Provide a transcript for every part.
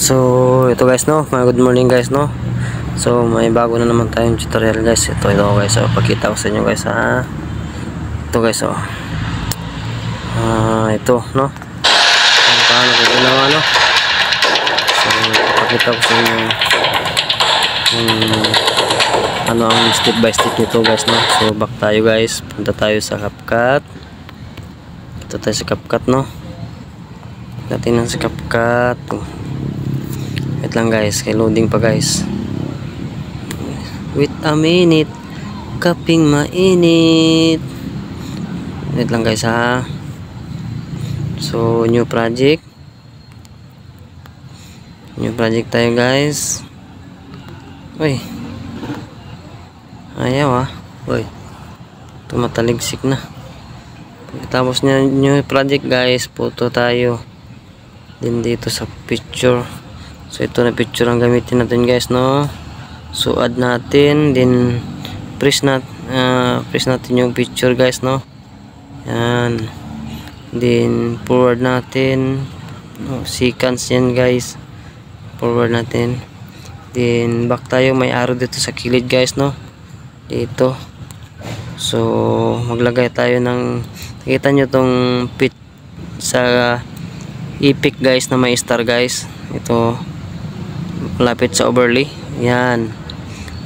So ito guys, no, good morning guys, no. So may bago na naman tayong tutorial guys. Ito guys, so pakita ko sa inyo guys, ha. Ito guys, oh. Ito, no. Kung paano ko ginawa, no. So pakita ko sa inyo ano ang step by step nito guys, no. So back tayo guys, punta tayo sa CapCut. Ito tayo sa CapCut, no. Natin sa CapCut. Wait lang guys, kay loading pa guys. Wait a minute, kaping mainit. Wait lang guys, ha. So new project. New project tayo guys. Uy, ayaw, uy, tumataligsik na. Pagkatapos niya new project guys, photo tayo din dito sa picture. So ito na picture ang gamitin natin guys, no. So add natin, then press natin yung picture guys, no. Yan, then forward natin, sequence yan guys, forward natin, then back tayo, may arrow dito sa kilid guys, no, dito. So maglagay tayo ng, nakita nyo tong pit sa epic guys na may star guys, ito malapit sa overlay, yan.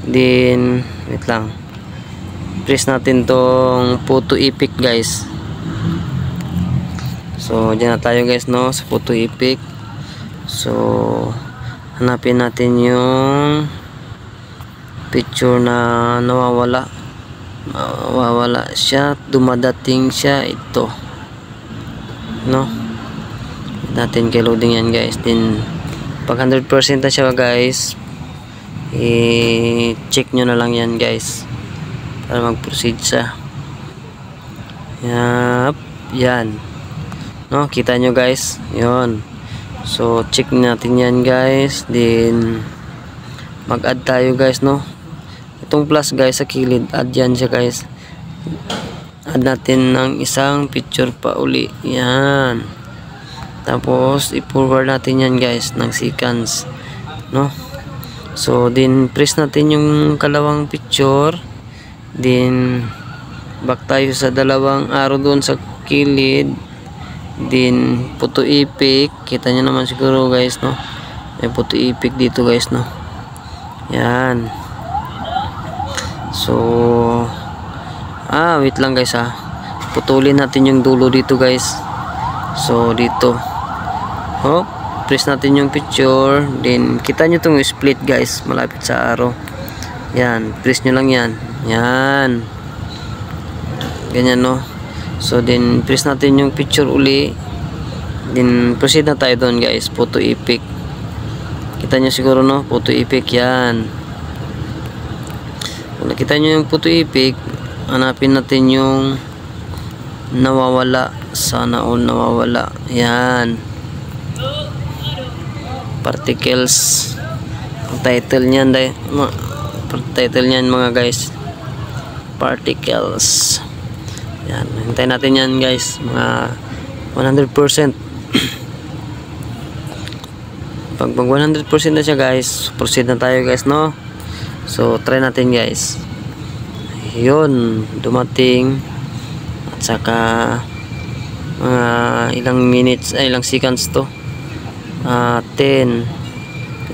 Then wait lang, press natin tong photo epic guys. So dyan na tayo guys, no, sa photo epic. So hanapin natin yung picture na nawawala siya, dumadating siya, ito, no. Natin kay loading yan guys. Then pag 100% na siya guys, i-check nyo na lang yan guys para mag-proceed siya. Yap, yan, no, kita nyo guys, yun. So check natin yan guys. Then mag-add tayo guys, no. Itong plus guys sa kilid, add yan siya guys. Add natin ng isang picture pa uli, yan. Tapos i-forward natin yan guys ng sequence, no. So then press natin yung kalawang picture, then back tayo sa dalawang arrow doon sa kilid, then photo epic, kita nyo naman siguro guys, no, may photo epic dito guys, no. Yan. So wait lang guys, ha, putulin natin yung dulo dito guys. So dito, press natin yung picture, then kita nyo itong split guys, malapit sa arrow, yan, press nyo lang yan, yan, ganyan, no. So then press natin yung picture uli, then proceed na tayo doon guys, photo epic, kita nyo siguro, no, photo epic, yan. Kung nakita nyo yung photo epic, hanapin natin yung nawawala, sana all nawawala, yan, particles, ang title niyan mga guys, particles, yan. Hintayin natin yan guys, mga 100%. pag 100% na siya guys, proceed na tayo guys, no. So try natin guys, yun, dumating, at saka ilang minutes, ilang seconds to, 10,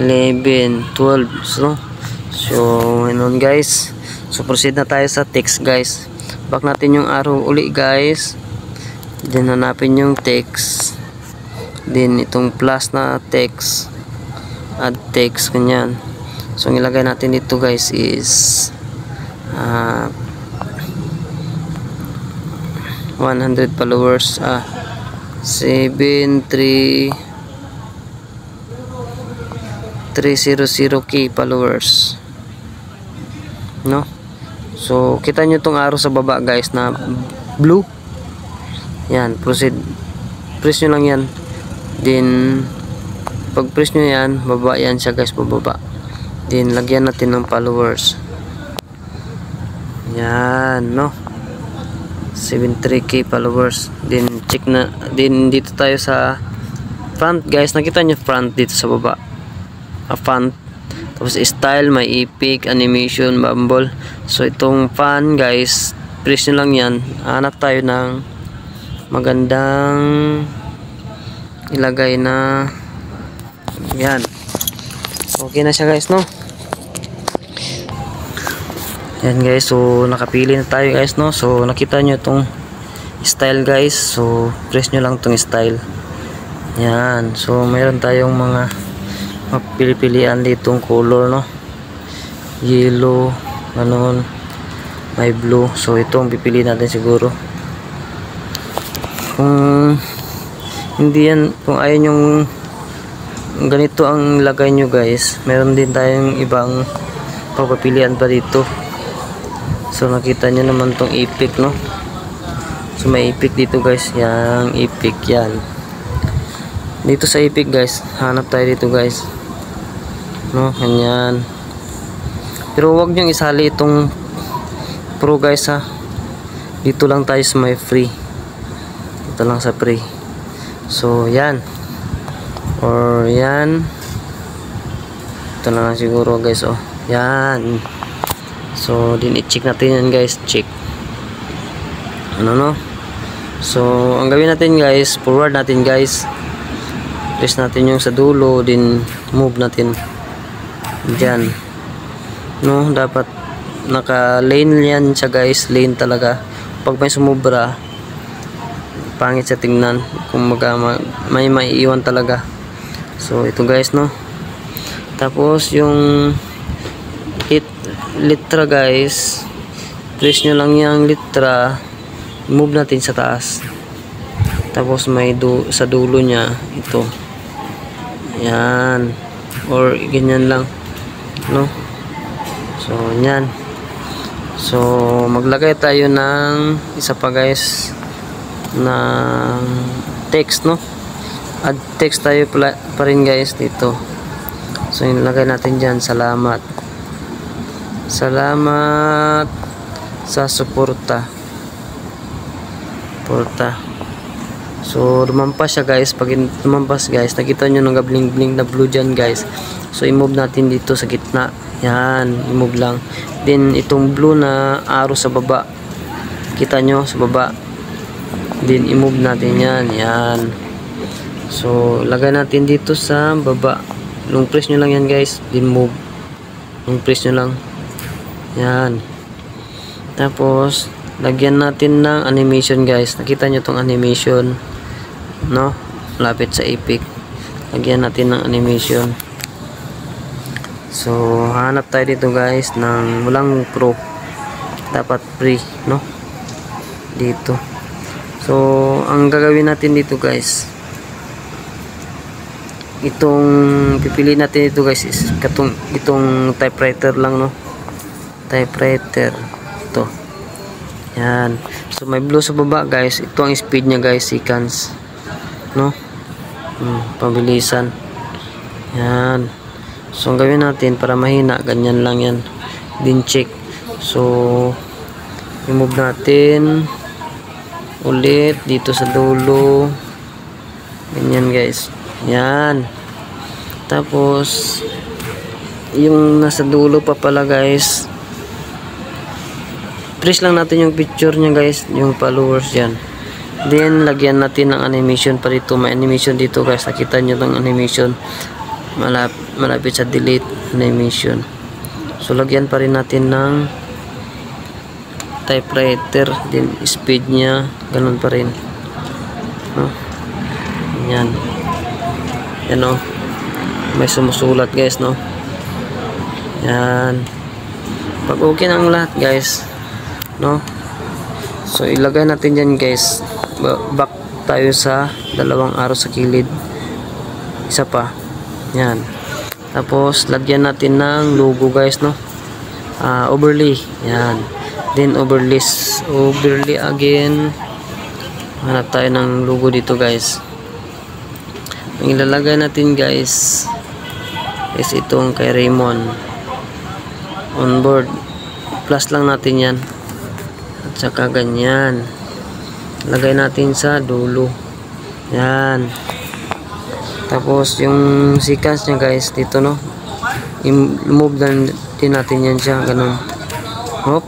11, 12, so yun guys. So proceed na tayo sa text guys. Back natin yung arrow uli guys, then hanapin yung text, then itong plus na text, add text, ganyan. So ang ilagay natin dito guys is 100 followers, 300k followers, no. So kita nyo tong arrow sa baba guys na blue, yan, proceed, press nyo lang yan, then pag press nyo yan, baba yan siya guys, bababa, then lagyan natin ng followers, yan, no, 73k followers. Then check na din dito tayo sa front guys, nakita nyo front dito sa baba, font. Tapos style, may epic, animation, bumble. So itong font guys, press nyo lang yan. Hanap tayo ng magandang ilagay na yan. Okay na siya guys, no? Yan guys, so nakapili na tayo guys, no? So nakita nyo itong style guys, so press nyo lang itong style. Yan, so mayroon tayong mga mapili-pilian ditong color, no? Yellow, ganun, may blue. So ito ang pipili natin siguro. Kung hindi yan, kung ayaw yung ganito ang lagay nyo guys, meron din tayong ibang pagpapilian pa dito. So nakita nyo naman tong epic, no? So may epic dito guys, yang epic yan. Dito sa epic guys, hanap tayo dito guys, no? Ganyan. Pero wag nyo isali itong pro guys, ha. Dito lang tayo sa may free. Dito lang sa free. So yan, or yan, ito na lang siguro guys. Oh yan. So din i-check natin yan guys, check ano, no? So ang gawin natin guys, forward natin guys, press natin yung sa dulo, din move natin dyan, no? Dapat naka lane yan siya guys, lane talaga. Pag may sumubra, pangit sa tingnan, kung may maiiwan talaga. So ito guys, no? Tapos yung litra guys, press nyo lang yung litra, move natin sa taas. Tapos may sa dulo nya ito, yan, or ganyan lang, no? So yan. So maglagay tayo ng isa pa guys ng text, no? Add text tayo pa rin guys dito. So ilagay natin dyan, salamat sa suporta. So lumampas siya guys. Pag lumampas guys, nakita nyo nang bling bling na blue dyan guys. So i-move natin dito sa gitna. Yan, i-move lang. Then itong blue na arrow sa baba, kita nyo sa baba, then i-move natin yan. Yan. So lagay natin dito sa baba. Long press nyo lang yan guys, then move. Long press nyo lang. Yan. Tapos lagyan natin ng animation guys. Nakita nyo tong animation, no? Lapit sa epic. Lagyan natin ng animation. So hanap tayo dito guys ng walang pro, dapat free, no? Dito. So ang gagawin natin dito guys, itong pipili natin ito guys is itong typewriter lang, no? Typewriter ito. Yan. So may blue sa baba guys. Ito ang speed nya guys, seconds, no? Pabilisan. Yan. So ang gawin natin para mahina, ganyan lang yan, din check. So i-move natin ulit dito sa dulo, ganyan guys. Yan. Tapos yung nasa dulo pa pala guys, press lang natin yung picture nya guys, yung followers yan. Then lagyan natin ng animation pa dito. May animation dito guys, nakita nyo ng animation, malapit sa delete animation. So lagyan pa rin natin ng typewriter, then speed nya ganun pa rin, no? Yan. Yan, no? May sumusulat guys, no? Yan. Pag okay na ang lahat guys, no? So ilagay natin dyan guys, back tayo sa dalawang arrow sa kilid, isa pa. Yan. Tapos lagyan natin ng logo guys, no? Overlay. Yan. Then overlay again. Hanap tayo ng logo dito guys. Ang ilalagay natin guys is itong kay Raymond on board. Plus lang natin yan. At saka ganyan. Lagay natin sa dulo. Yan. Tapos yung sequence nya guys dito, no? i-move din natin yan siya, ganun. Hop,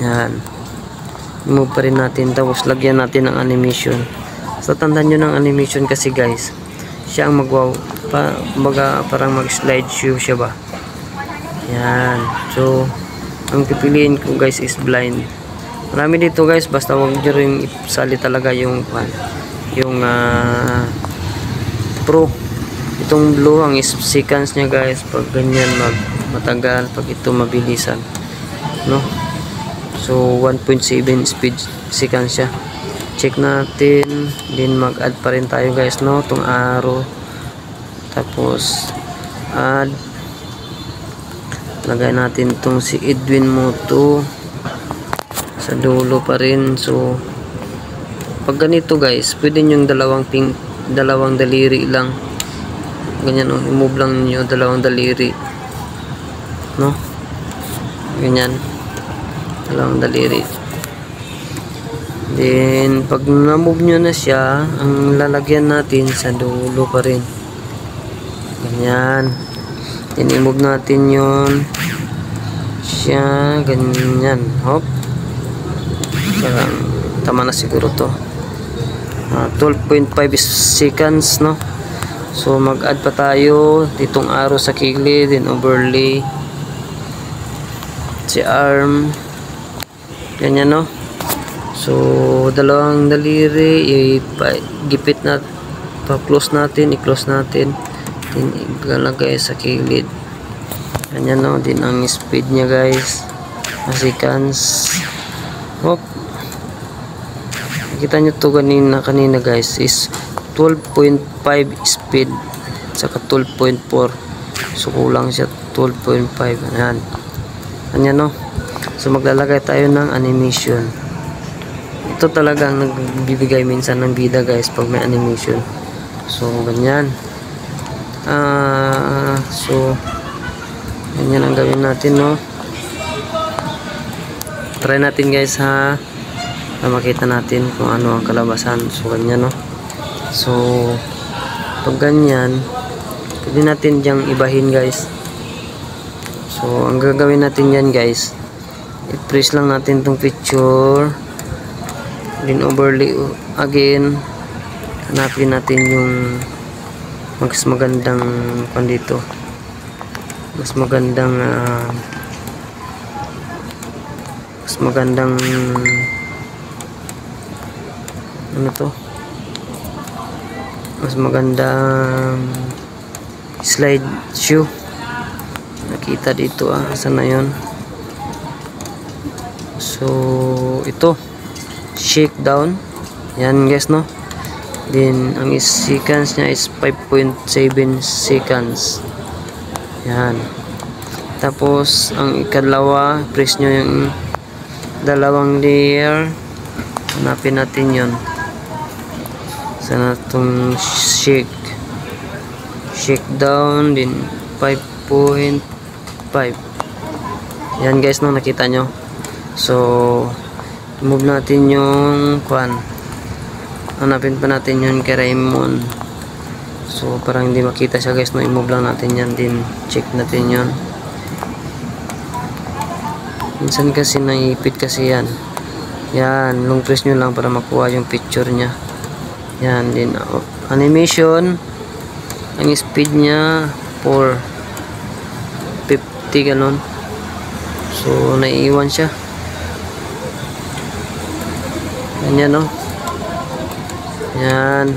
yan. I-move pa rin natin, tapos lagyan natin ng animation. So tandaan nyo ng animation kasi guys, siya ang parang mag-slideshow siya ba. Yan. So ang pipiliin ko guys is blind. Marami dito guys, basta wag nyo rin isali talaga yung pro. Itong blue ang seconds niya guys, pag ganyan matagal, pag ito mabilisan, no? So 1.7 speed seconds siya. Check natin, din mag-add pa rin tayo guys, no? Itong arrow, tapos add, lagay natin itong si Edwin Moto sa dulo pa rin. So pag ganito guys, pwede nyo yung dalawang daliri lang, ganyan, oh, i-move lang nyo dalawang daliri, no? Ganyan, dalawang daliri. Then pag na-move nyo na siya, ang lalagyan natin sa dulo pa rin, ganyan. Then i-move natin yun siya, ganyan. Hop, parang tama na siguro to. 12.5 seconds, no? So mag-add pa tayo ditong arrow sa kilid, then overlay si arm, ganyan, no? So dalawang daliri gipit na, pa-close natin, i-close natin, then ilalagay sa kilid, ganyan, no? Din ang speed niya guys, seconds. Hop, kita nyo to kanina guys, is 12.5 speed saka 12.4, so kulang siya 12.5. ayan, ganyan, no? So maglalagay tayo ng animation. Ito talaga ang nagbibigay minsan ng bida guys pag may animation. So ganyan, so ganyan ang gawin natin, no? Try natin guys, ha, para makita natin kung ano ang kalabasan. So ganyan, no? So pag ganyan, pwede natin diyang ibahin guys. So ang gagawin natin yan guys, i-press lang natin tong picture, then overlay again, hanapin natin yung mas magandang dito, mas magandang ano to, mas magandang slideshow. Nakita dito, saan na yun? So ito, shake down, yan guys, no? Then ang seconds niya is 5.7 seconds, yan. Tapos ang ikalawa, press nyo yung dalawang layer, hanapin natin yun, sana itong shake down, din 5.5. yan guys, no? Nakita nyo? So move natin yung hanapin pa natin yun kay Raymond. So parang hindi makita siya guys, no? I-move lang natin yan, din check natin yun. Minsan kasi naipit kasi yan, long press nyo lang para makuha yung picture nya. Yan, din animation, ang speed nya 450 ganon. So naiiwan siya, ganyan, no? Yan,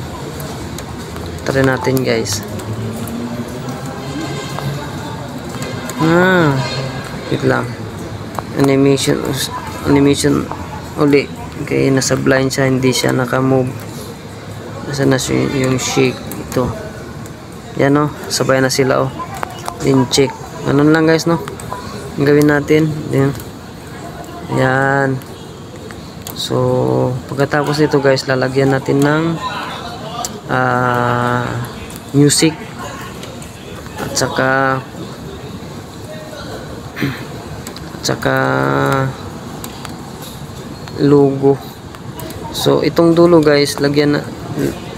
try natin guys. Wait lang, animation uli, kaya nasa blind siya, hindi siya naka-move. Nasa na yung shake ito, yan, no? Sabay na sila, oh. Then check, ganun lang guys, no? Ang gawin natin din, yan. So pagkatapos nito guys, lalagyan natin ng music at saka logo. So itong dulo guys, lagyan na,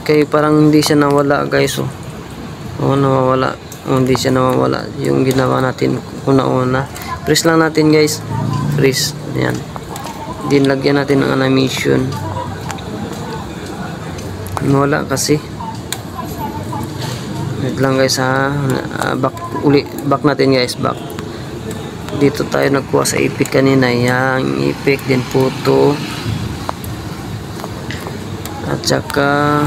kay parang hindi siya nawala guys, oh. Nawawala. hindi siya nawawala yung ginawa natin una-una. Freeze lang natin guys, freeze, yan. Din lagyan natin ng animation. Wala kasi. Wait lang guys ha. Back natin guys, back. Dito tayo nagkuha sa epic kanina. Yang epic din photo. At saka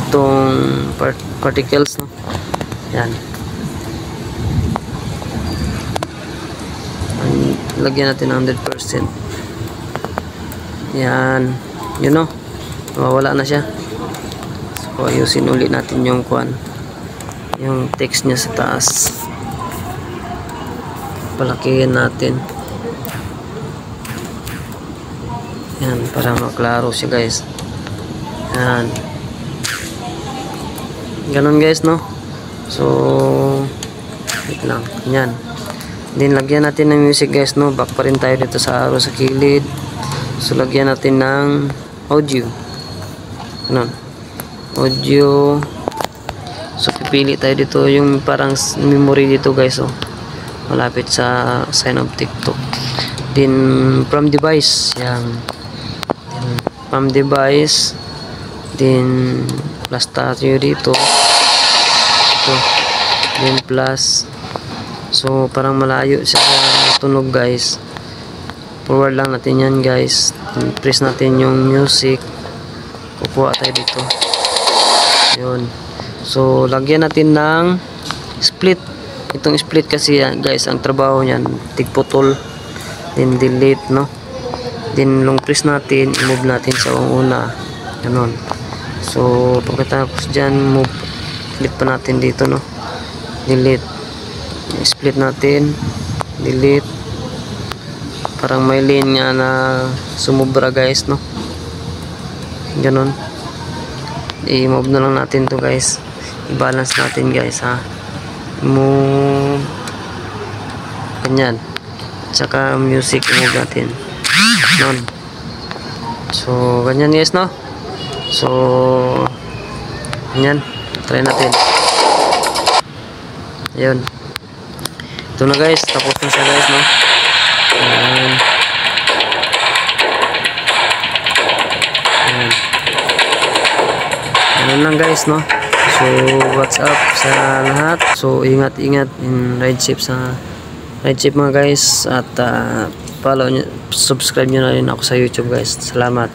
itong particles, no? Yan. Lagyan natin ng 100%. Yan. Yun, no? Mawawala na siya. So ayusin ulit natin yung yung text niya sa taas. Palakihin natin. Yan, para maklaro siya guys. Yan. Ganon guys, no? So wait lang. Yan. Then lagyan natin ng music guys, no? Back pa rin tayo dito sa arrow sa kilid. So lagyan natin ng audio. Ganon. Audio. So pipili tayo dito yung parang memory dito guys, oh. Malapit sa sign of TikTok. Then from device, yan. Then, from device, then plus tayo dito. Ito. Then plus. So parang malayo siya tunog guys. Forward lang natin yan guys. Then, press natin yung music. Kukuha tayo dito. Yun. So lagyan natin ng split. Itong split kasi guys, ang trabaho niyan tigputol, then delete, no? Then long press natin, i-move natin sa una. Ganon. So pagkatapos dyan, move, split pa natin dito, no? Delete. Split natin, delete. Parang may lane nga na sumubra guys, no? Ganon. I-move na lang natin to guys. I-balance natin guys, ha? Move ganyan, tsaka music move natin non. So ganyan guys, no? So ganyan, try natin. Ayun, ito na guys, tapos na siya guys, no? Ayan. Ayan. Ganun lang guys, no? So what's up sa lahat. So ingat-ingat in ride safe mga guys. At follow nyo, subscribe nyo na rin ako sa YouTube guys. Salamat.